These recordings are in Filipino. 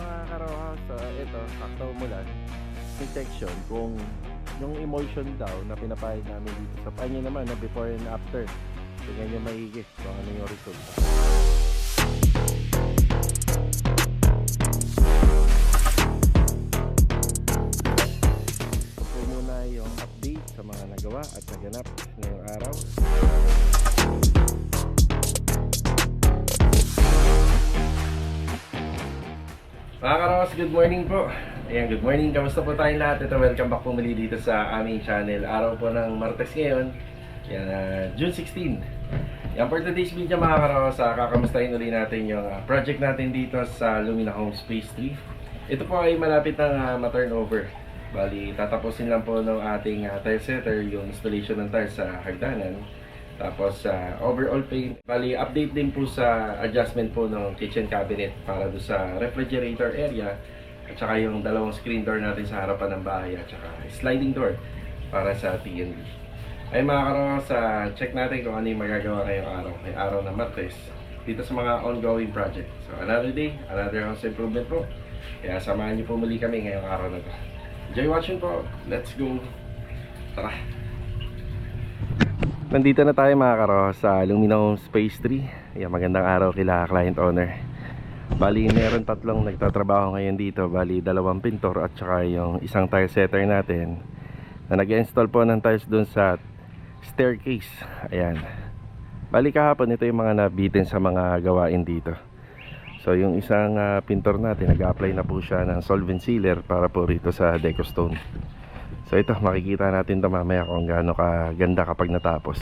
mga karoha sa ito, sakto umulan, section kung yung emulsion daw na pinapahid namin dito sa panyo naman na before and after. Tingnan nyo maigi kung ano yung result. Ito po muna yung update sa mga nagawa at naganap ngayong araw. Mga karos, good morning po. Ayan, good morning. Kamusta po tayong lahat? Ito, welcome back po muli dito sa aming channel. Araw po ng Martes ngayon. Ayan, June 16. Ayan, for today's video mga karos, kakamustahin ulit natin yung project natin dito sa Lumina Homes Phase 3. Ito po ay malapit ng ma-turnover. Bali, tatapusin lang po ng ating tile setter yung installation ng tiles sa hagdanan. Tapos overall paint. Bali, update din po sa adjustment po ng kitchen cabinet para do sa refrigerator area at saka yung dalawang screen door natin sa harapan ng bahay at saka sliding door para sa T&D. Ay mga karos, check natin kung ano yung magagawa ngayong araw. May araw na Martes dito sa mga ongoing project. So another day, another house improvement po. Kaya samahan niyo po muli kami ngayong araw na to. Enjoy watching po. Let's go. Tara. Nandito na tayo mga karo sa Lumina Homes Phase 3. Ayan, magandang araw kila client owner. Bali, meron tatlong nagtatrabaho ngayon dito. Bali, dalawang pintor at saka yung isang tile setter natin na nag-install po ng tiles dun sa staircase. Ayan. Bali, kahapon ito yung mga nabitin sa mga gawain dito. So, yung isang pintor natin, nag-apply na po siya ng solvent sealer para po rito sa deco stone. So ito, makikita natin ito mamaya kung gaano kaganda kapag natapos.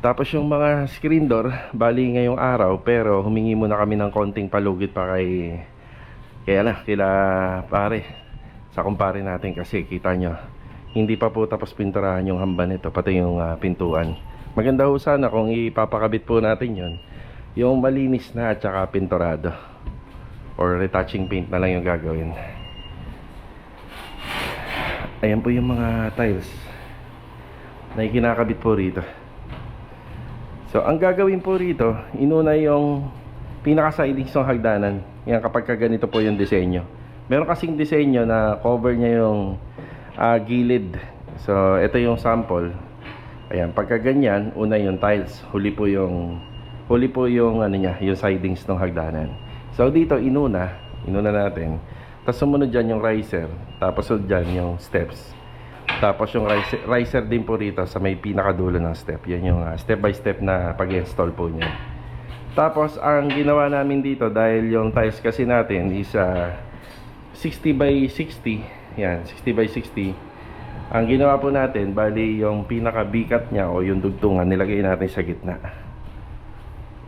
Tapos yung mga screen door, bali ngayong araw, pero humingi muna kami ng konting palugit pa kila pare, sa kumpare natin kasi kita nyo, hindi pa po tapos pinturahan yung hamban nito, pati yung pintuan. Maganda ho sana kung ipapakabit po natin yon, yung malinis na at saka pinturado. Or retouching paint na lang yung gagawin. Ayan po yung mga tiles na kinakabit po rito. So ang gagawin po rito, inuna yung pinaka-sidings ng hagdanan. Yan, kapag ganito po yung disenyo. Meron kasing disenyo na cover niya yung gilid. So ito yung sample. Ayan, pagka ganyan, una yung tiles, huli po yung ano niya, yung sidings ng hagdanan. So dito inuna natin. Tapos sumunod dyan yung riser. Tapos sunod dyan yung steps. Tapos yung riser din po rito sa may pinakadulo ng step. Yan yung step by step na pag-install po niya. Tapos ang ginawa namin dito, dahil yung tiles kasi natin is 60 by 60. Yan, 60 by 60. Ang ginawa po natin, bali yung pinakabikat niya o yung dugtungan, nilagay natin sa gitna.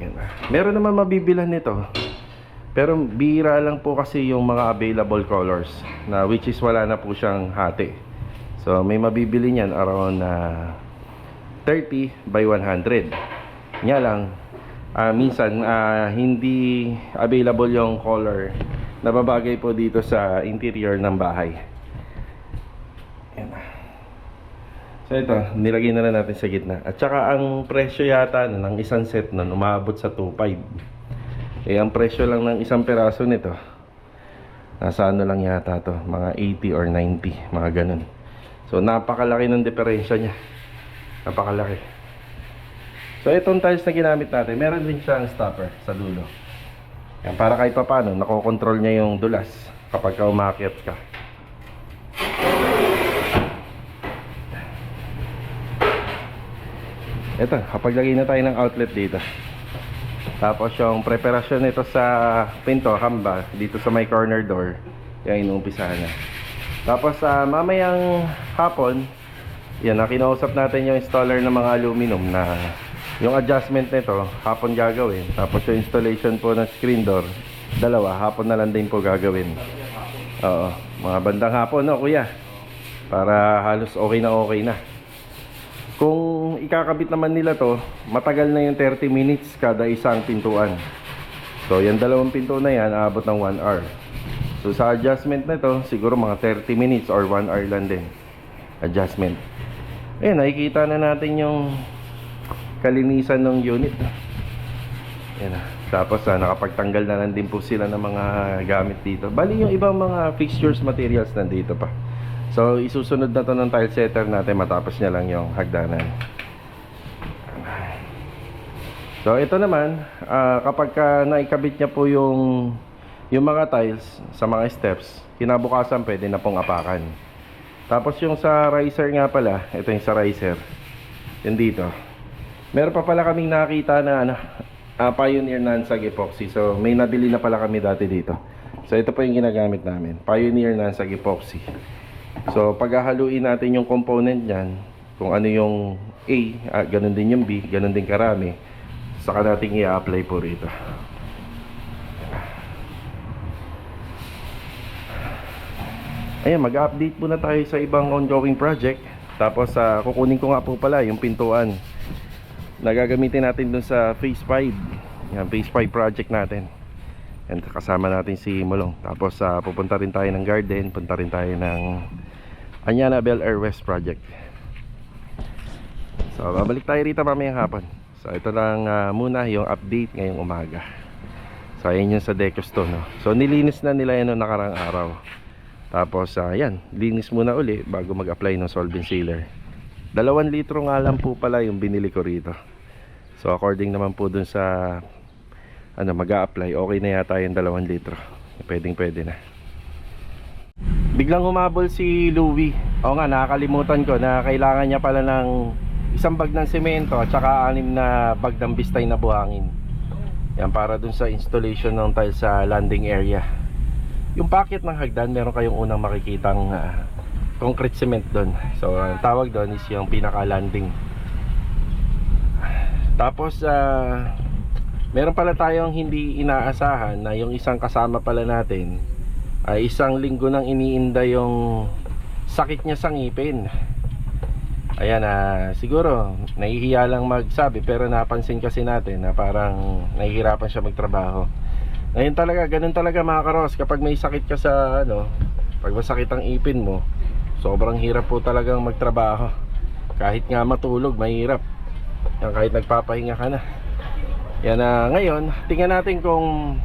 Yan. Meron naman mabibilan nito. Pero bihira lang po kasi yung mga available colors na which is wala na po siyang hati. So may mabibili niyan around 30 by 100. Nya lang minsan hindi available yung color na babagay po dito sa interior ng bahay. Yan. So ito, nilagay na lang natin sa gitna. At saka ang presyo yata ng isang set nun umabot sa 2.5. Eh, ang presyo lang ng isang peraso nito, nasa ano lang yata to, mga 80 or 90, mga ganun. So, napakalaki ng diferensya niya. Napakalaki. So, itong tiles na ginamit natin, meron din siyang stopper sa dulo. Yan, para kahit paano, nakokontrol niya yung dulas kapag umakyat ka. Ito, kapag lagay na tayo ng outlet dito. Tapos yung preparasyon nito sa pinto, hamba, dito sa may corner door, yan, inuumpisahan na. Tapos mamayang hapon, yan, kinausap natin yung installer ng mga aluminum na yung adjustment nito, hapon gagawin. Tapos yung installation po ng screen door, dalawa, hapon na lang din po gagawin. Oo, mga bandang hapon, no, kuya? Para halos okay na. Kung ikakabit naman nila to, matagal na yung 30 minutes kada isang pintuan. So yung dalawang pinto na yan, aabot ng 1 hour. So sa adjustment na to, siguro mga 30 minutes or 1 hour lang din adjustment. Ayan, nakikita na natin yung kalinisan ng unit. Yan na. Tapos nakapagtanggal na lang din po sila ng mga gamit dito. Bali yung ibang mga fixtures materials nandito pa. So isusunod na to ng tile setter natin matapos niya lang yung hagdanan. So ito naman, kapag naikabit niya po yung mga tiles sa mga steps, kinabukasan pwede na pong apakan. Tapos yung sa riser nga pala, ito yung sa riser. Yan dito. Meron pa pala kaming nakita na Pioneer non-sag epoxy. So may nabili na pala kami dati dito. So ito po yung ginagamit namin, Pioneer non-sag epoxy. So paghahaluin natin yung component niyan, kung ano yung A, ganun din yung B, ganun din karami, saka natin i-apply po rito. Ayan, mag-update muna tayo sa ibang ongoing project. Tapos kukunin ko nga po pala yung pintuan na gagamitin natin dun sa phase 5. Yan, phase 5 project natin. And kasama natin si Molong. Tapos pupunta rin tayo ng garden, punta rin tayo ng Anyana Bel Air West project. So babalik tayo rito mamayang hapon. So ito lang muna yung update ngayong umaga. So ayan yung sa Decostone, no? So nilinis na nila yan noong nakarang araw. Tapos yan, linis muna uli bago mag-apply ng solvent sealer. 2 litro nga lang po pala yung binili ko rito. So according naman po dun sa mag-a-apply, okay na yata yung 2 litro. Pwede na. Biglang humabol si Louie. Oo nga, nakakalimutan ko na kailangan niya pala ng isang bag ng semento at saka 6 na bag ng bistay na buhangin. Yan, para dun sa installation ng tile sa landing area. Yung packet ng hagdan, meron kayong unang makikitang concrete cement doon. So ang tawag doon is yung pinaka landing. Tapos meron pala tayong hindi inaasahan na yung isang kasama pala natin ay 1 linggo nang iniinda yung sakit niya sa ngipin. Ayan, siguro nahihiya lang magsabi, pero napansin kasi natin na parang nahihirapan siya magtrabaho. Ngayon talaga, ganun talaga mga karos, kapag may sakit ka sa pag masakit ang ipin mo, sobrang hirap po talagang magtrabaho. Kahit nga matulog, mahirap. Yan, kahit nagpapahinga ka na. Yan, ngayon, tingnan natin kung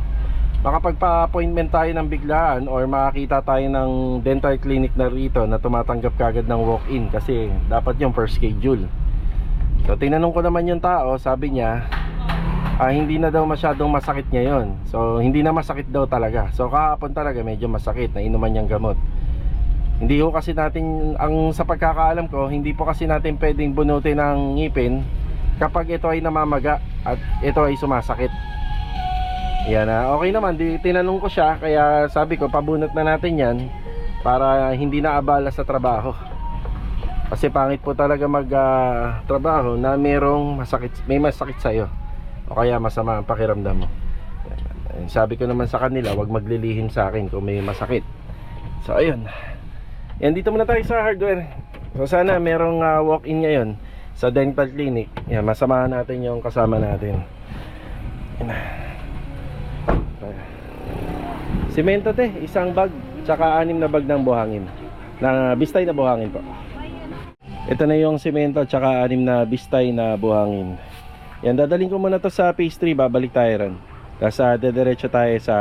makapagpa-appointment tayo ng biglaan or makakita tayo ng dental clinic na rito na tumatanggap kagad ng walk-in, kasi dapat yung first schedule. So tinanong ko naman yung tao, sabi niya hindi na daw masyadong masakit ngayon. So hindi na masakit daw talaga. So kahapon talaga medyo masakit, na inuman niyang gamot. Hindi ko kasi natin, sa pagkakaalam ko, hindi po kasi natin pwedeng bunutin ng ngipin kapag ito ay namamaga at ito ay sumasakit. Yan, okay naman, tinanong ko siya, kaya sabi ko pabunot na natin yan para hindi na abala sa trabaho. Kasi pangit po talaga trabaho na may masakit sa'yo, o kaya masama ang pakiramdam mo. Sabi ko naman sa kanila, wag maglilihim sa akin kung may masakit. So ayun, yan, dito muna tayo sa hardware. So sana merong walk-in ngayon sa dental clinic. Yan, masamahan natin yung kasama natin. Yan. Semento te, 1 bag, tsaka 6 na bag ng buhangin, na bistay na buhangin po. Ito na yung semento tsaka 6 na bistay na buhangin. Yan, dadaling ko muna to sa phase 3, babalik tayo ron. Tapos dediretso tayo sa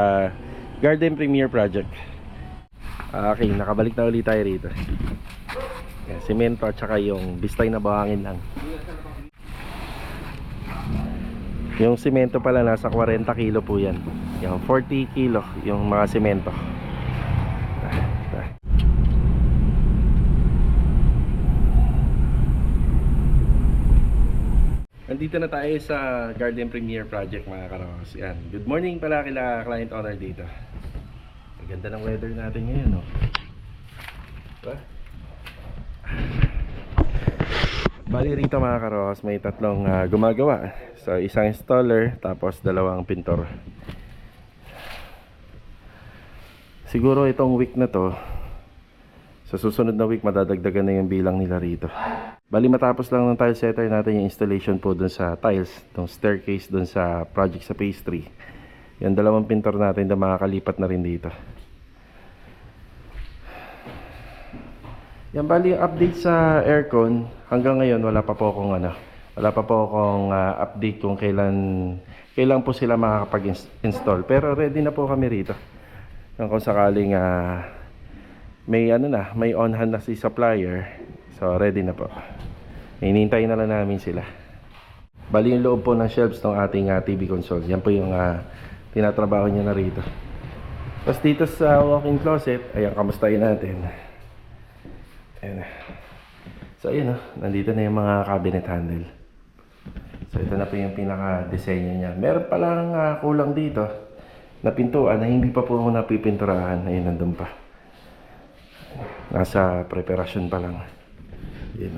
Garden Premier Project. Okay, nakabalik na ulit tayo rito. Yan, semento at saka yung bistay na buhangin lang. Yung semento pala nasa 40 kilo po yan. Yung 40 kilo yung mga semento. Nandito na tayo sa Garden Premier Project mga karos. Yan. Good morning pala kila client owner dito. Ang ganda ng weather natin ngayon, no? Diba? Bali rito mga karos, may 3 gumagawa. So 1 installer, tapos 2 pintor. Siguro itong week na to, sa susunod na week madadagdagan na yung bilang nila rito. Bali matapos lang ng tile setter natin yung installation po dun sa tiles, yung staircase dun sa project sa phase 3. Yung 2 pintor natin na makakalipat na rin dito. Yan, bali yung update sa aircon, hanggang ngayon wala pa po akong update kung kailan kailan po sila makakapag-install. Pero ready na po kami rito. Kung sakaling may may on hand na si supplier. So ready na po. Hinihintay na lang namin sila. Bali yung loob po ng shelves ng ating TV console. Yan po yung tinatrabaho niya na rito. Tapos dito sa walk-in closet, ayan, kamustahin natin. Ayan. So ayan, nandito na yung mga cabinet handle. So ito na po yung pinaka-disenyo niya. Meron pa lang kulang dito na pintuan na hindi pa po napipinturahan. Ayun, nandun pa. Nasa preparasyon pa lang. Ayan,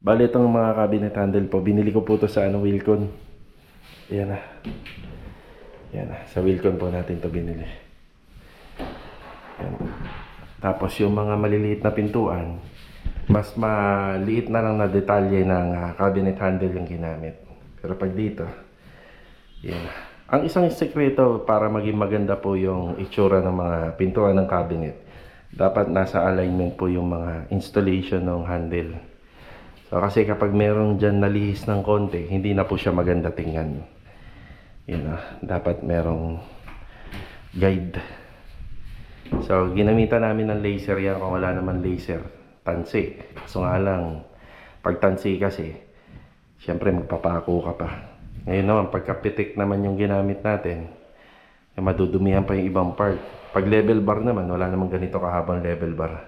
bali itong mga cabinet handle po, binili ko po ito sa Wilcon. Ayan na. Ayan na, sa Wilcon po natin ito binili. Ayan. Tapos yung mga maliliit na pintuan, mas maliit na lang na detalye ng cabinet handle yung ginamit. Pero pag dito, yan. Ang isang sekreto para maging maganda po yung itsura ng mga pintuan ng cabinet, dapat nasa alignment po yung mga installation ng handle. So kasi kapag merong dyan nalihis ng konti, hindi na po siya maganda tingnan. Yan, dapat merong guide. So, ginamitan namin ng laser yan kung wala naman laser. Tansi. So nga lang, pag tansi kasi, syempre magpapako ka pa. Ngayon naman, pagkapitik naman yung ginamit natin, madudumihan pa yung ibang part. Pag level bar naman, wala namang ganito kahabang level bar.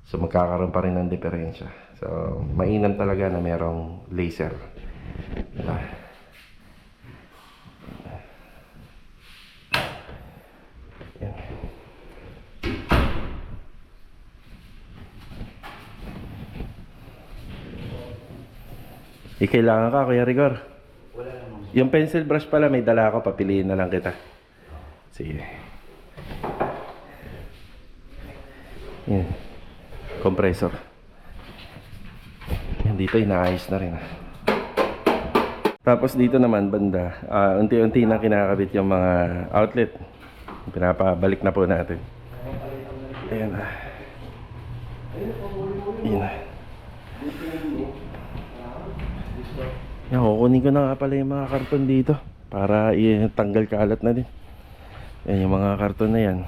So, magkakaroon pa rin ng diferensya. So, mainam talaga na merong laser. Diba? Yan. Kailangan ka, Kuya Rigor? Wala naman. Yung pencil brush pala, may dala ako. Papiliin na lang kita. Sige. Yan. Compressor. Yan, dito inaayos na rin. Tapos dito naman, banda, unti-unti na kinakabit yung mga outlet. Pinapabalik na po natin. Ayan na. Ayan na. Yan, kukunin ko na nga pala yung mga karton dito para itanggal kalat na din. Yan, yung mga karton na yan,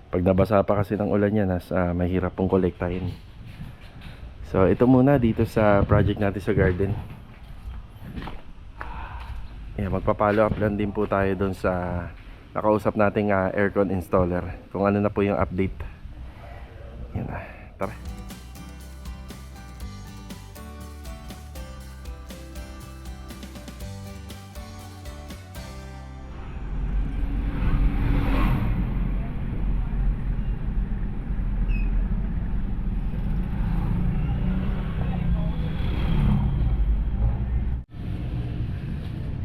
pag nabasa pa kasi ng ulan yan, mahirap pong kolektahin. So ito muna dito sa project natin sa garden. Yan, magpa-follow up lang din po tayo doon sa nakausap nating aircon installer, kung ano na po yung update. Yan na, tara.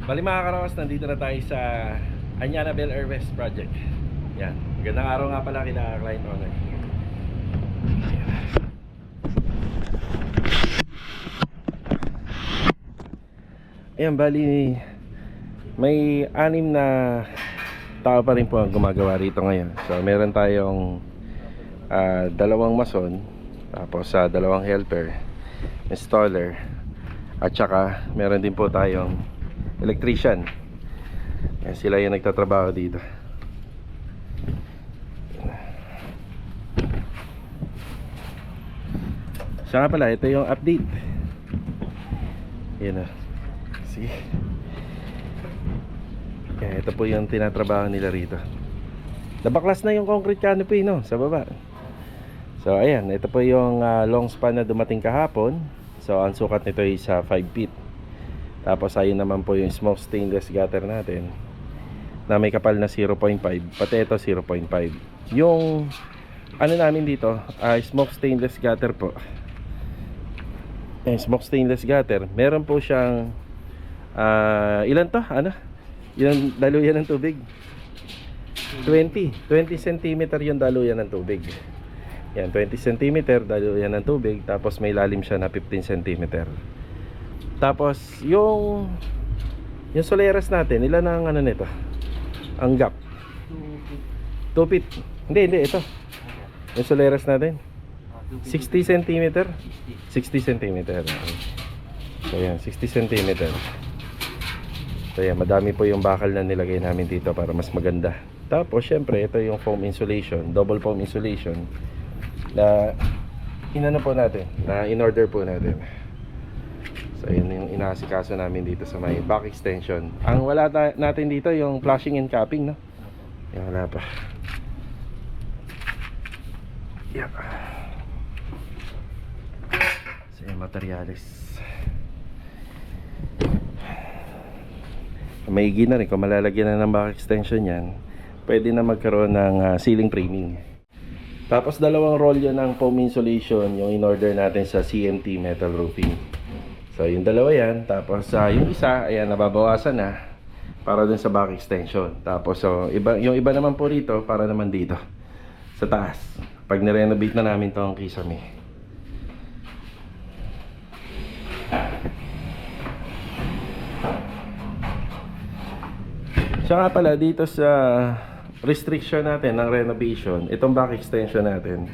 Bali mga karawas, nandito na tayo sa Anyana Bel Air West project. Yan, magandang araw nga pala kina client owner. Ayan, bali may 6 na tao pa rin po ang gumagawa rito ngayon. So meron tayong 2 mason, tapos 2 helper, installer, at saka meron din po tayong electrician. Yan, sila yung nagtatrabaho dito. Siya nga pala, ito yung update. Yan na. Sige. Yan, ito po yung tinatrabaho nila rito. Nabaklas na yung concrete canopy, no, sa baba. So ayan, ito po yung long span na dumating kahapon. So ang sukat nito ay sa 5 feet. Tapos ayun naman po yung smoke stainless gutter natin na may kapal na 0.5. Pati ito 0.5. Yung ano namin dito, smoke stainless gutter po. Smoke stainless gutter, meron po siyang ilan to? Ano? Yung daluyan ng tubig. 20 cm yung daluyan ng tubig. Yan, 20 cm daluyan ng tubig. Tapos may lalim siya na 15 cm. Tapos yung soleras natin, ilan ang ano nito? Ang gap 2 feet. Hindi, ito yung soleras natin 60 cm. 60 cm. So So ayan, 60 cm. So ayan, madami po yung bakal na nilagay namin dito para mas maganda. Tapos syempre ito yung foam insulation, double foam insulation na inano po natin, na in-order po natin. So yun yung inaasikaso namin dito sa may back extension. Ang wala natin dito yung flashing and capping, no? Yan, wala pa. Yeah. So yung materials maigi na rin. Kung malalagyan na ng back extension yan, pwede na magkaroon ng ceiling framing. Tapos dalawang rolyo ng foam insulation yung in-order natin sa CMT Metal Roofing. So yung dalawa yan. Tapos yung isa, ayan, nababawasan na para dun sa back extension. Tapos yung iba naman po rito para naman dito sa taas pag nirenovate na namin tong kisame. Siya nga pala dito sa restriction natin ng renovation, itong back extension natin,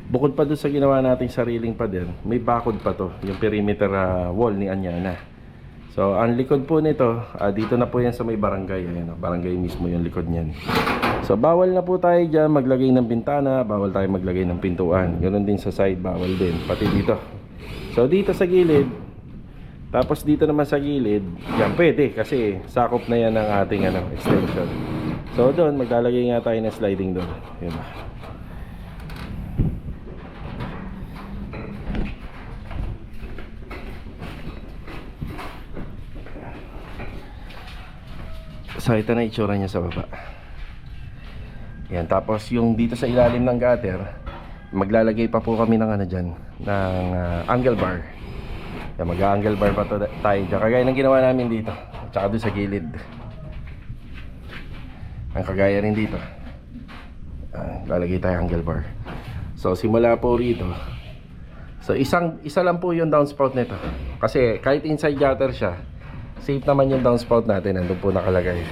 bukod pa doon sa ginawa nating sariling pader, may bakod pa to, yung perimeter wall ni Anyana. So ang likod po nito, dito na po yan sa may barangay. Ayan, barangay mismo yung likod niyan. So bawal na po tayo dyan maglagay ng bintana, bawal tayo maglagay ng pintuan. Ganoon din sa side, bawal din, pati dito. So dito sa gilid, tapos dito naman sa gilid, yan pwede kasi sakop na yan ng ating extension. So doon maglalagay nga tayo ng sliding doon. Yun. So ito na itsura niya sa baba. Yan, tapos yung dito sa ilalim ng gutter, maglalagay pa po kami ng dyan, ng angle bar. Yan, mag-angle bar pa tayo dyan, kagaya ng ginawa namin dito, tsaka doon sa gilid. Ang kagaya rin dito, lalagay tayo angle bar. So simula po rito, so isa lang po yung downspout nito, kasi kahit inside gutter siya, safe naman yung downspout natin, nandun po nakalagay.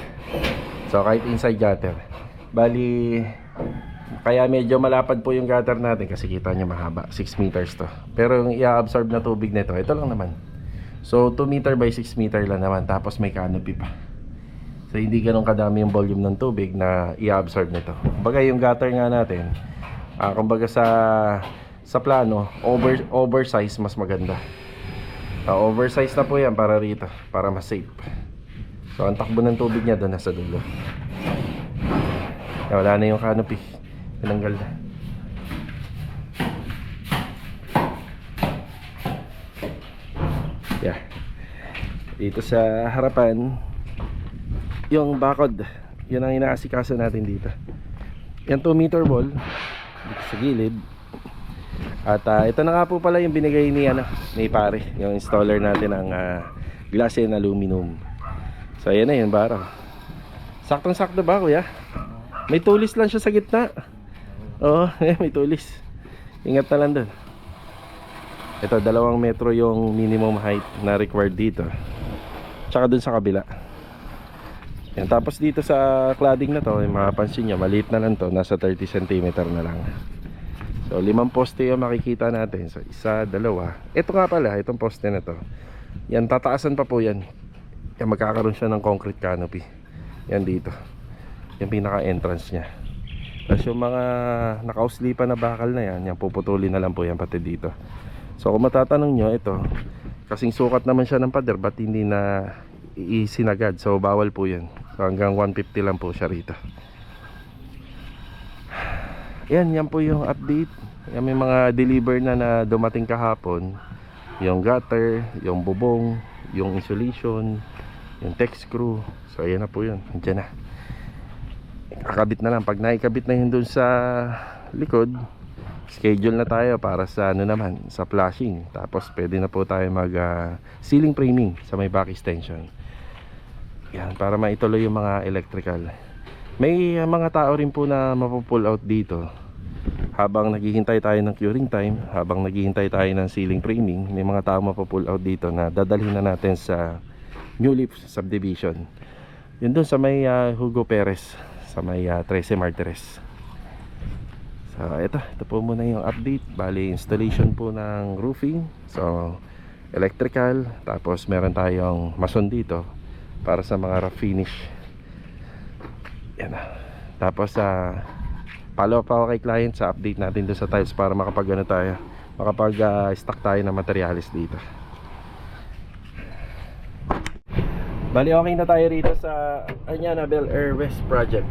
So kahit inside gutter, bali kaya medyo malapad po yung gutter natin kasi kita nyo mahaba, 6 meters to. Pero yung i-absorb na tubig nito, ito lang naman. So 2 meter by 6 meter lang naman, tapos may canopy pa. So hindi ganun kadami yung volume ng tubig na i-absorb nito. Kumbaga yung gutter nga natin, kumbaga sa plano, oversize mas maganda. Oversize na po yan para rito, para mas safe. So ang takbo ng tubig niya doon nasa dulo. Wala na yung canopy, tinanggal na. Yeah. Dito sa harapan, yung bakod, yun ang inaasikaso natin dito. Yan 2 meter wall dito sa gilid. At ito na nga po pala yung binigay ni pare, yung installer natin ng glass and aluminum. So ayan na yun, baro. Saktong sakto ba kuya? May tulis lang siya sa gitna. Oo, may tulis. Ingat na lang doon. Ito, 2 metro yung minimum height na required dito. Tsaka dun sa kabila. Yan, tapos dito sa cladding na to, mapapansin nyo, maliit na lang to. Nasa 30 cm na lang. So 5 poste yung makikita natin. So 1, 2. Ito nga pala, itong poste na to, yan, tataasan pa po yan. Yan, magkakaroon siya ng concrete canopy. Yan dito, yung pinaka entrance nya. Tapos yung mga nakauslipan na bakal na yan, yan puputulin na lang po yan pati dito. So kung matatanong nyo, ito kasing sukat naman siya ng pader, ba't hindi na isinagad? So bawal po yan. So hanggang 150 lang po siya rito. Yan po yung update. Yan, may mga deliver na dumating kahapon. Yung gutter, yung bubong, yung insulation, yung tech screw. So ayan na po yun, andyan na. Kakabit na lang. Pag naikabit na yun dun sa likod, schedule na tayo para sa naman, sa flashing. Tapos pwede na po tayo mag ceiling framing sa may back extension. Yan, para maituloy yung mga electrical. May mga tao rin po na mapupull out dito habang naghihintay tayo ng curing time, habang naghihintay tayo ng ceiling framing. May mga tao mapupull out dito na dadalhin na natin sa New Leaf subdivision. Yun dun sa may Hugo Perez, sa may 13 Martires. So ito po muna yung update. Bali installation po ng roofing. So electrical, tapos meron tayong mason dito para sa mga rough finish. Yan na. Tapos follow up ako kay client sa update natin doon sa tiles para makapag stock tayo ng materials dito. Bali okay na tayo rito sa Anyana Bel Air West project.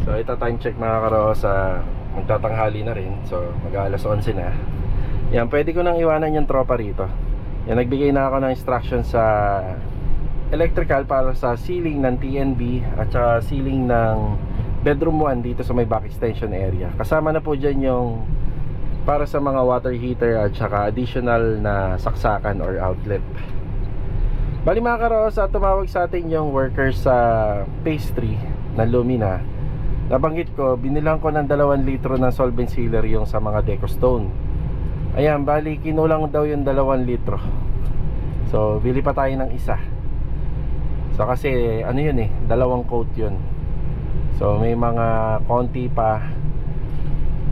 So ito time check mga karo sa magtatanghali na rin. So mag-alas 11 na. Yan, pwede ko nang iwanan yung tropa rito. Yan, nagbigay na ako ng instruction sa electrical para sa ceiling ng TNB at saka ceiling ng bedroom 1 dito sa may back extension area. Kasama na po dyan yung para sa mga water heater at saka additional na saksakan or outlet. Bali mga karos, tumawag sa atin yung workers sa pastry ng Lumina. Nabanggit ko, binilang ko ng 2 litro ng solvent sealer yung sa mga deco stone. Ayan, bali kinulang daw yung 2 litro. So bili pa tayo ng isa. So kasi ano yun 2 coat yun. So may mga konti pa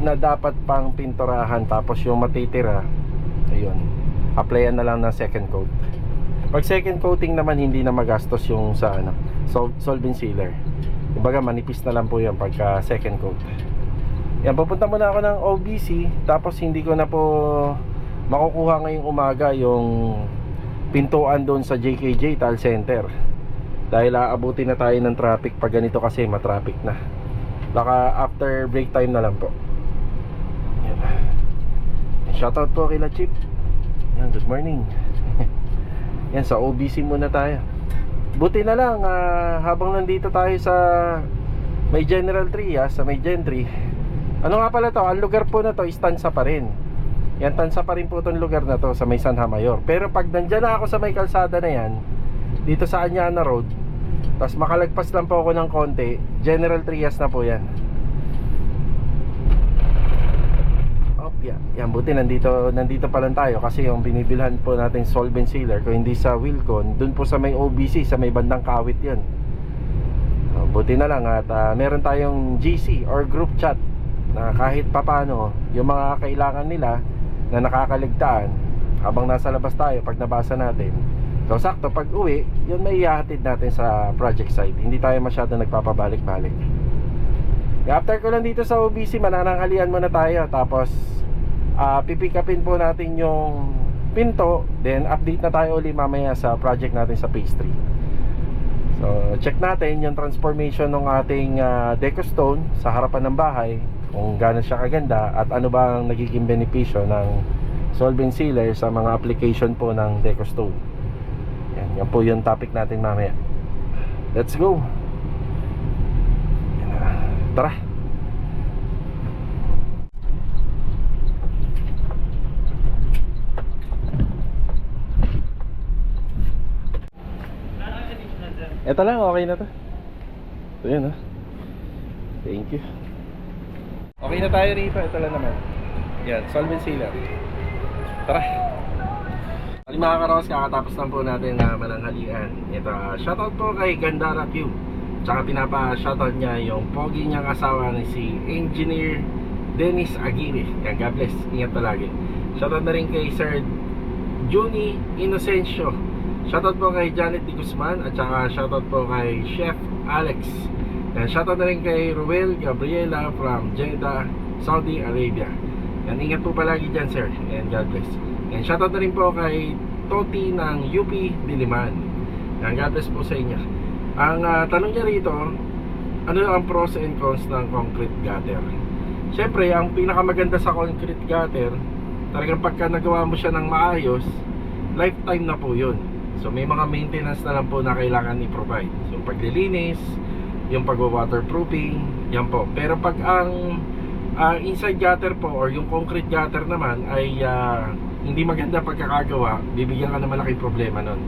na dapat pang pinturahan. Tapos yung matitira, ayun, applyan na lang ng second coat. Pag second coating naman, hindi na magastos yung sa solvent sealer. Kumbaga manipis na lang po yan pagka second coat. Yan, pupunta muna ako ng OBC. Tapos hindi ko na po makukuha ngayong umaga yung pintuan doon sa JKJ Tile Center, dahil aabutin na tayo ng traffic pag ganito kasi matraffic na. Baka after break time na lang po. Yan. Shoutout po kila Chip. Yan, good morning. Yan, sa OBC muna tayo. Buti na lang habang nandito tayo sa may General 3 sa may Gen 3. Ano nga pala to, ang lugar po na to is Tansa pa rin. Yan, Tansa pa rin po itong lugar na to sa may Sanha Mayor. Pero pag nandyan na ako sa may kalsada na yan, dito sa Anyana Road, tapos makalagpas lang po ako ng konti, General Trias na po yan. Yan, buti nandito pa lang tayo kasi yung binibilhan po natin solvent sealer, kung hindi sa Wilcon, dun po sa may OBC, sa may bandang Kawit yun. Buti na lang at meron tayong GC or group chat na kahit papano yung mga kailangan nila na nakakaligtaan habang nasa labas tayo, pag nabasa natin, so sakto pag uwi, yun may ihahatid natin sa project site. Hindi tayo masyado nagpapabalik-balik. After ko lang dito sa OBC, manananghalian muna tayo. Tapos pipick upin po natin yung pinto. Then update na tayo ulit mamaya sa project natin sa pastry. So check natin yung transformation ng ating deco stone sa harapan ng bahay, kung gaano siya kaganda at ano ba ang nagiging benepisyo ng solvent sealer sa mga application po ng deco stone. Yan po yung topic natin mamaya. Let's go. Tara. Ito lang, okay na to. Ito yun, thank you. Okay na tayo rito, ito lang naman. Yan, solvent sealer. Tara. Mga karos, kakatapos lang po natin na mananghalian. Ito, shoutout po kay Gandara Q. Tsaka pinapa-shoutout niya yung pogi niyang asawa ni si Engineer Dennis Aguirre. Yan, God bless, ingat palagi. Shoutout na rin kay Sir Juni Inocencio. Shoutout po kay Janet Di Guzman. At saka shoutout po kay Chef Alex. Yan, shoutout na rin kay Ruel Gabriela from Jeddah, Saudi Arabia. Yan, ingat po palagi dyan, sir, and God bless. And shoutout na rin po kay Toti ng UP Diliman. Yan, God bless po sa inyo. Ang tanong niya rito, ano ang pros and cons ng concrete gutter? Siyempre, ang pinakamaganda sa concrete gutter, talagang pagka nagawa mo siya ng maayos, lifetime na po yun. So may mga maintenance na lang po na kailangan i-provide. So paglilinis, yung pag-waterproofing, yan po. Pero pag ang inside gutter po or yung concrete gutter naman ay hindi maganda pagkakagawa, bibigyan ka ng malaking problema nun.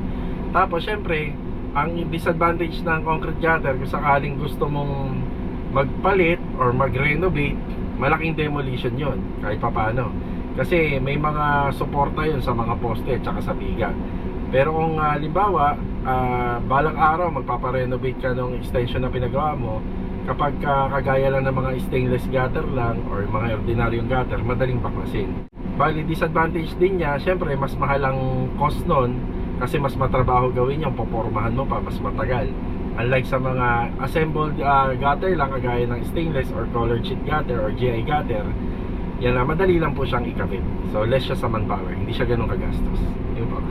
Tapos syempre, ang disadvantage ng concrete gutter, kung sakaling gusto mong magpalit or mag-renovate, malaking demolition yon kahit papano. Kasi may mga suporta yun sa mga poste at saka sa biga. Pero kung halimbawa, balang araw magpaparenovate ka ng extension na pinagawa mo, kapag kagaya lang ng mga stainless gutter lang or mga ordinaryong gutter, madaling baklasin. Bali, disadvantage din niya, syempre mas mahal ang cost nun kasi mas matrabaho gawin yung popormahan mo pa, mas matagal. Unlike sa mga assembled gutter lang, kagaya ng stainless or colored sheet gutter or GI gutter, yan na, madali lang po siyang ikabit. So less siya sa manpower, hindi siya ganun kagastos. Yun po.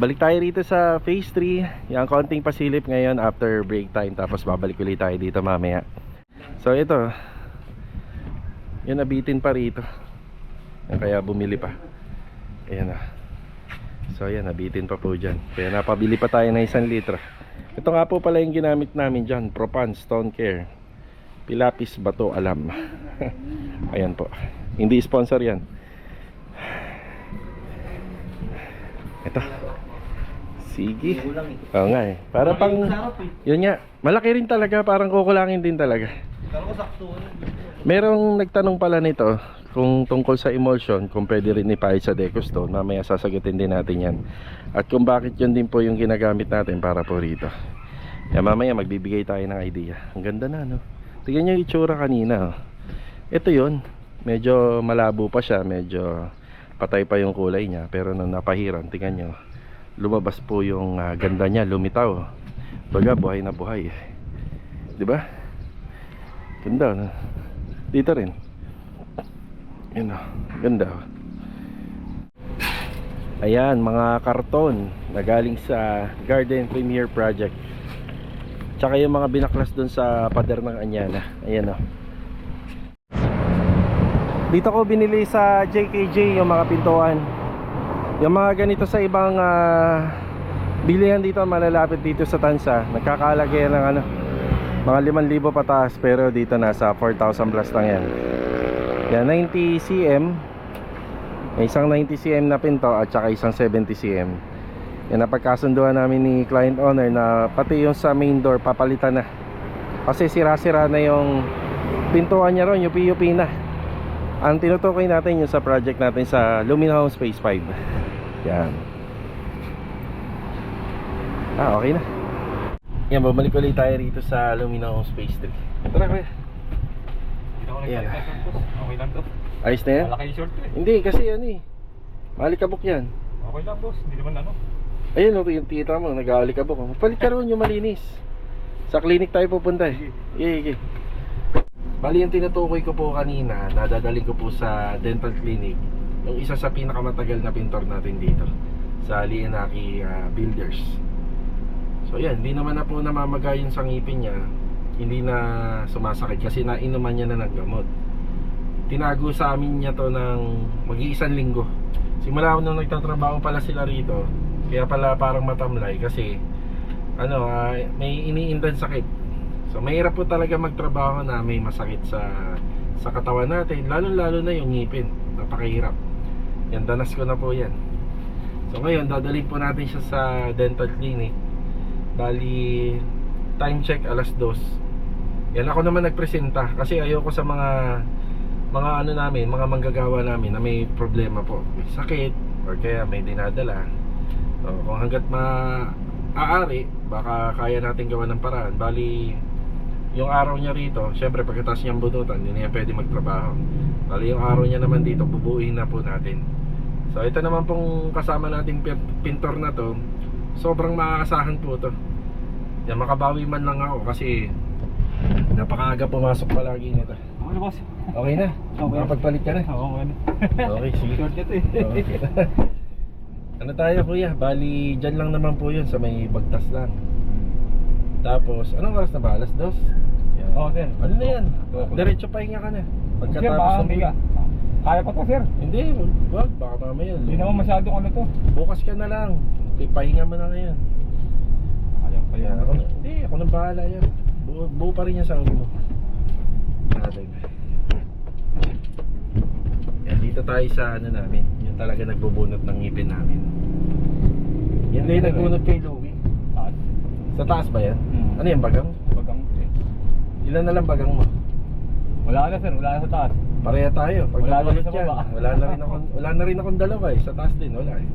Balik tayo rito sa phase 3. Yung konting pasilip ngayon after break time, tapos babalik ulit tayo dito mamaya. So ito, yun, nabitin pa rito. Yan, kaya bumili pa. Ayan na. So ayan, nabitin pa po dyan. Kaya napabili pa tayo ng 1 litro. Ito nga po pala yung ginamit namin dyan, Propan Stone Care Pilapis Bato Alam. Ayan po, hindi sponsor yan. Ito. Sige. Oo nga eh. Para pang, yun nga, malaki rin talaga, parang kukulangin din talaga. Merong nagtanong pala nito kung tungkol sa emulsion, kung pwede rin ipahid sa Decostone. Mamaya sasagutin din natin yan. At kung bakit yun din po yung ginagamit natin para po rito. Kaya mamaya magbibigay tayo ng idea. Ang ganda na, no? Tignan nyo yung itsura kanina, oh. Ito yun, medyo malabo pa siya, medyo patay pa yung kulay niya. Pero nung napahiran, tignan nyo, lumabas po yung ganda niya, lumitaw. Baga buhay na buhay, diba? Ganda, no? Dito rin. Yun, oh, ganda. Ayan, mga karton na galing sa Garden Premier Project. Tsaka yung mga binaklas dun sa pader ng Anyana. Ayan, oh. Dito ko binili sa JKJ yung mga pintuan. Yung mga ganito sa ibang bilihan dito, malalapit dito sa Tansa, nagkakalagay ng ano, mga 5,000 pataas. Pero dito nasa 4,000 plus lang yan. Yan, 90 cm. May isang 90 cm na pinto at saka isang 70 cm. Yan, napagkasunduan namin ni client owner na pati yung sa main door papalitan na. Kasi sira-sira na yung pintuan niya ron, UP na. Ang tinutukoy natin yung sa project natin sa Lumina Homes Phase 5. Yan. Okay na. Yan, bumalik ulit tayo rito sa Lumina Homes Phase 3. Tara, kuya. Ayan. Okay lang to. Ayos na yan? Malaki short eh. Hindi, kasi yan eh, malikabok yan. Okay lang boss, hindi naman ano. Ayun, yung tita mo, nag-aalikabok. Palit ka ron yung malinis. Sa clinic tayo pupunta eh. Sige. Bali, yung tinutukoy ko po kanina, nadadaling ko po sa dental clinic, yung isa sa pinakamatagal na pintor natin dito sa Lienaki Builders. So yan, hindi naman na po namamaga yung sa ngipin niya. Hindi na sumasakit kasi nainuman niya na ng gamot. Tinago sa amin niya to ng mag-iisang linggo. Simula nung nagtatrabaho pala sila rito, kaya pala parang matamlay kasi ano, may iniindan sakit. So mahirap po talaga magtrabaho na may masakit sa katawan natin, lalo na yung ngipin. Napakahirap. Yan, danas ko na po yan. So ngayon, dadalhin po natin siya sa dental clinic. Bali, time check 2:00. Yan, ako naman nagpresenta kasi ayoko sa mga ano namin, mga manggagawa namin na may problema po, may sakit or kaya may dinadala. So kung hanggat maaari, baka kaya natin gawa ng paraan. Bali, yung araw niya rito, syempre pagkatapos niyang bututan, hindi niya pwede magtrabaho. Bali, yung araw niya naman dito, bubuuin na po natin. So ito naman pong kasama nating pintor na to, sobrang maaasahan po to. Yan, makabawi man lang ako kasi napakaaga pumasok palagi nito. Okay na boss. Okay na? Okay. Makapagpalit ka na? Okay na. Okay, sige. Short nito eh. Okay. Ano tayo kuya? Bali, dyan lang naman po yun sa may bagtas lang. Tapos, anong oras na ba? 2:00? Yan. Oo sir. Ano na yan? Diretso pahinga ka na. Sir, Pagkatapos baka ng hindi ka. Kaya pa to sir. Hindi, wag. Baka mamaya. Hindi naman masyadong ano to. Bukas ka na lang. Pahinga mo na ngayon. Kaya pa yan. Hindi, ako nang bahala yan. Buo pa rin yan sa ulo mo. Natin. Yan, dito tayo sa ano namin. Yung talaga nagbubunot ng ngipin namin. Yan din nagbunot kay Louie. Taas. Sa taas ba yan? Hmm. Ano yan, bagang? Bagang eh. Ilan na lang bagang mo? Wala na sir, wala na sa taas. Pareha tayo. Pag Wala na nabunot sa yan, baba. wala na rin akong dalawa eh. Sa taas din, wala eh.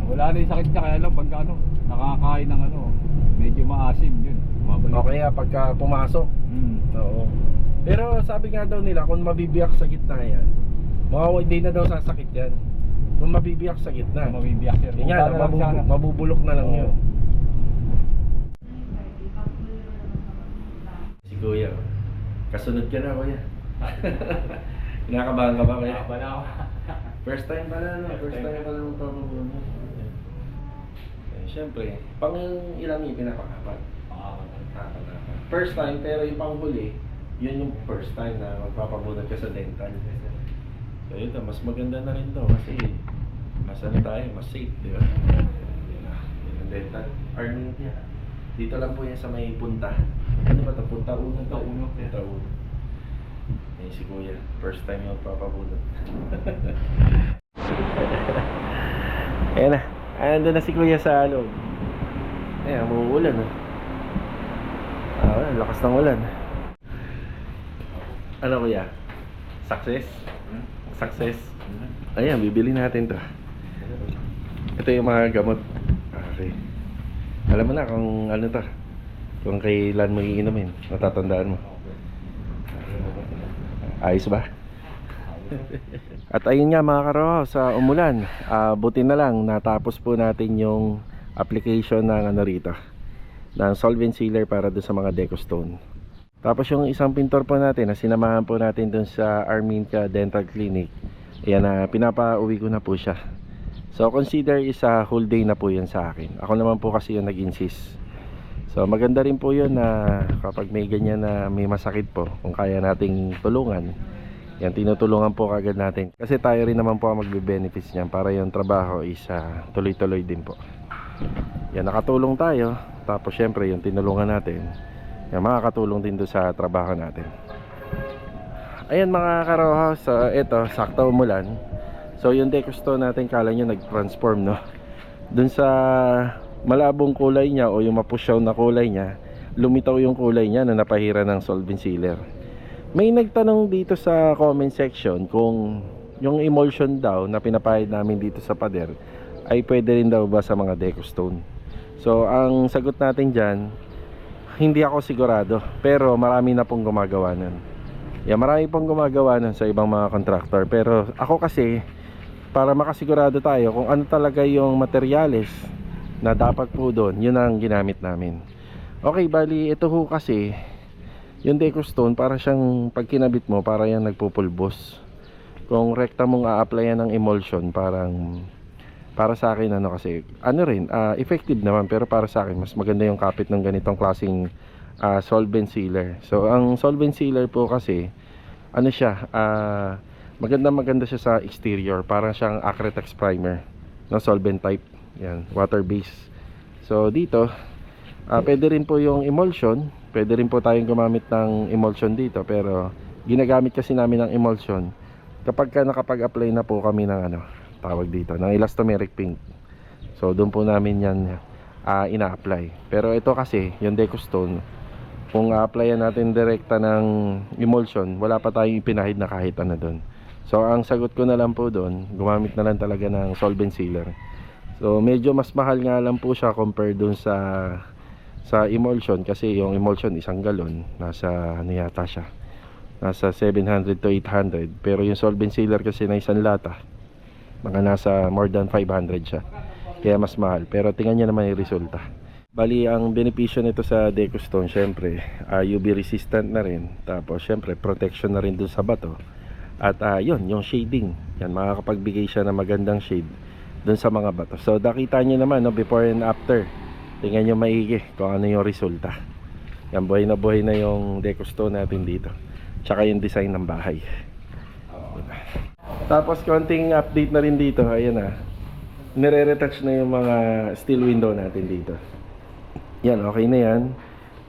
Wala na yung sakit niya, kaya lang pagka ano, nakakain ng ano, medyo maasim yun. O kaya pagka pumasok. Oo. Pero sabi nga daw nila, kung mabibiyak sa gitna yan, Hindi na daw sasakit yan. Kung mabibiyak sa gitna. Mabibiyak sir. Yan yan, mabubulok na lang yun. Si Kuya, kasunod ka na Kuya. Kinakabahan ka ba Kuya? Bala ako. First time pala, no? First time pala magpapabulong. Siyempre, pang ilang yung pinapakapat? First time, pero yung panghuli, yun yung first time na magpapabunod ka sa dental. So yun to, mas maganda na rin to kasi mas ano tayo, mas safe, di ba? Yun ang dental. Armin niya. Dito lang po yan sa may punta. Ano ba ito? Punta uno? Punta uno. Punta uno. Ayun si Kuya, first time yung magpapabunod. Ayan na. Ando na si Kuya sa loob. Ayan, umuulan wala, lakas ng ulan. Ano Kuya? Success? Success? Ayan, bibili natin to. Ito yung mga gamot. Okay. Alam mo na kung ano to. Kung kailan mo iinumin. Natatandaan mo. Ayos ba? At ayun nga mga karo, sa umulan, buti na lang natapos po natin yung application ng ano rito, ng solvent sealer para dun sa mga DecoStone. Tapos yung isang pintor po natin na sinamahan po natin dun sa Arminca Dental Clinic, ayan na, pinapauwi ko na po siya. So consider isa whole day na po yan sa akin. Ako naman po kasi yung nag-insist. So maganda rin po yun na kapag may ganyan na may masakit po, kung kaya nating tulungan, yan, tinutulungan po kagad natin. Kasi tayo rin naman po ang magbe-benefits niyan para yung trabaho is tuloy-tuloy din po. Yan, nakatulong tayo. Tapos syempre yung tinulungan natin, yan, makakatulong din doon sa trabaho natin. Ayan mga karohaus, eto, sakto umulan. So yung DecoStone natin, kala nyo nag-transform, no? Doon sa malabong kulay niya o yung mapusyaw na kulay niya, lumitaw yung kulay niya na napahira ng solvent sealer. May nagtanong dito sa comment section kung yung emulsion daw na pinapahid namin dito sa pader ay pwede rin daw ba sa mga DecoStone. So ang sagot natin dyan, hindi ako sigurado, pero marami na pong gumagawa nun. Yeah, marami pong gumagawa nun sa ibang mga contractor. Pero ako kasi, para makasigurado tayo kung ano talaga yung materyales na dapat po doon, yun ang ginamit namin. Okay, bali ito ho kasi yung DecoStone, para siyang pag kinabit mo, para yan nagpupulbos. Kung rekta mong a-applyan ng emulsion, parang para sa akin ano kasi, ano rin, effective naman, pero para sa akin mas maganda yung kapit ng ganitong klaseng solvent sealer. So ang solvent sealer po kasi, ano siya, maganda siya sa exterior, parang siyang Acrytex primer na solvent type. Yan, water based. So dito, pwede rin po yung emulsion. Pwede rin po tayong gumamit ng emulsion dito, pero ginagamit kasi namin ng emulsion kapag nakapag-apply na po kami ng ano, tawag dito, ng elastomeric paint. So doon po namin yan ina-apply. Pero ito kasi, yung DecoStone, kung a-applyan natin direkta ng emulsion, wala pa tayong ipinahid na kahit ano doon. So ang sagot ko na lang po doon, gumamit na lang talaga ng solvent sealer. So medyo mas mahal nga lang po siya compare doon sa emulsion, kasi yung emulsion isang galon, nasa ano yata siya, nasa 700 to 800, pero yung solvent sealer kasi na isang lata, mga nasa more than 500 siya, kaya mas mahal. Pero tingnan nyo naman yung resulta. Bali ang benepisyo nito sa DecoStone, syempre UV resistant na rin, tapos syempre protection na rin dun sa bato, at yun, yung shading, yan, makakapagbigay siya ng magandang shade dun sa mga bato. So nakita nyo naman, no, before and after. Tingnan nyo maigi kung ano yung resulta. Yan, buhay na yung DecoStone natin dito, tsaka yung design ng bahay. Tapos konting update na rin dito. Ayan na, nire-retouch na yung mga steel window natin dito. Yan, okay na yan.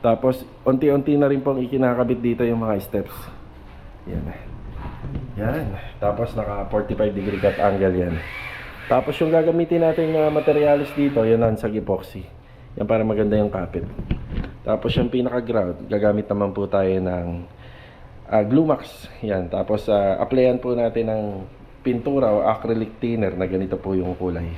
Tapos unti-unti na rin pong ikinakabit dito yung mga steps. Yan. Yan. Tapos naka 45 degree cut angle yan. Tapos yung gagamitin natin na materials dito, yan ang sag epoxy. Yan, para maganda yung kapit. Tapos yung pinaka ground, gagamit naman po tayo ng glue max. Yan. Tapos applyan po natin ng pintura o acrylic thinner na ganito po yung kulay.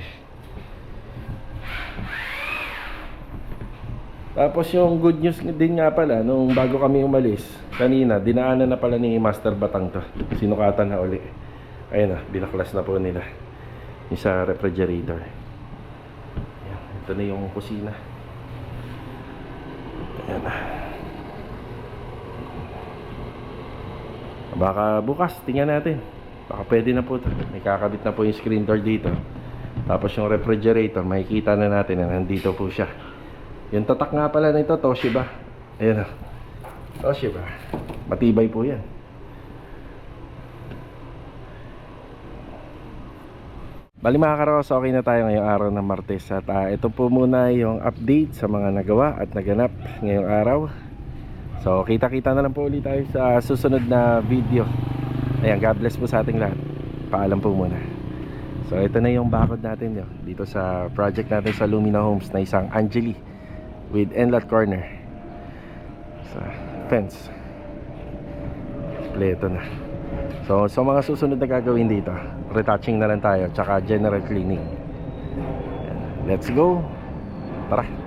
Tapos yung good news din nga pala, nung bago kami umalis kanina, dinaanan na pala ni Master Batang to, sinukatan na uli. Ayun na, binaklas na po nila yung sa refrigerator. Ayan, ito na yung kusina. Ayan. Baka bukas, tingnan natin. Baka pwede na po ito. May kakabit na po yung screen door dito. Tapos yung refrigerator, makikita na natin na nandito po siya. Yung tatak nga pala nito, Toshiba. Ayan o. Toshiba. Matibay po yan. Bali mga karos, okay na tayo ngayong araw ng Martes. At ito po muna yung update sa mga nagawa at naganap ngayong araw. So kita-kita na lang po ulit tayo sa susunod na video. Ayan, God bless po sa ating lahat. Paalam po muna. So ito na yung bakod natin yun, dito sa project natin sa Lumina Homes na isang Angeli with Enlat Corner sa fence. Kompleto na. So mga susunod na gagawin dito, retouching na lang tayo, tsaka general cleaning. Ayan, let's go. Tara.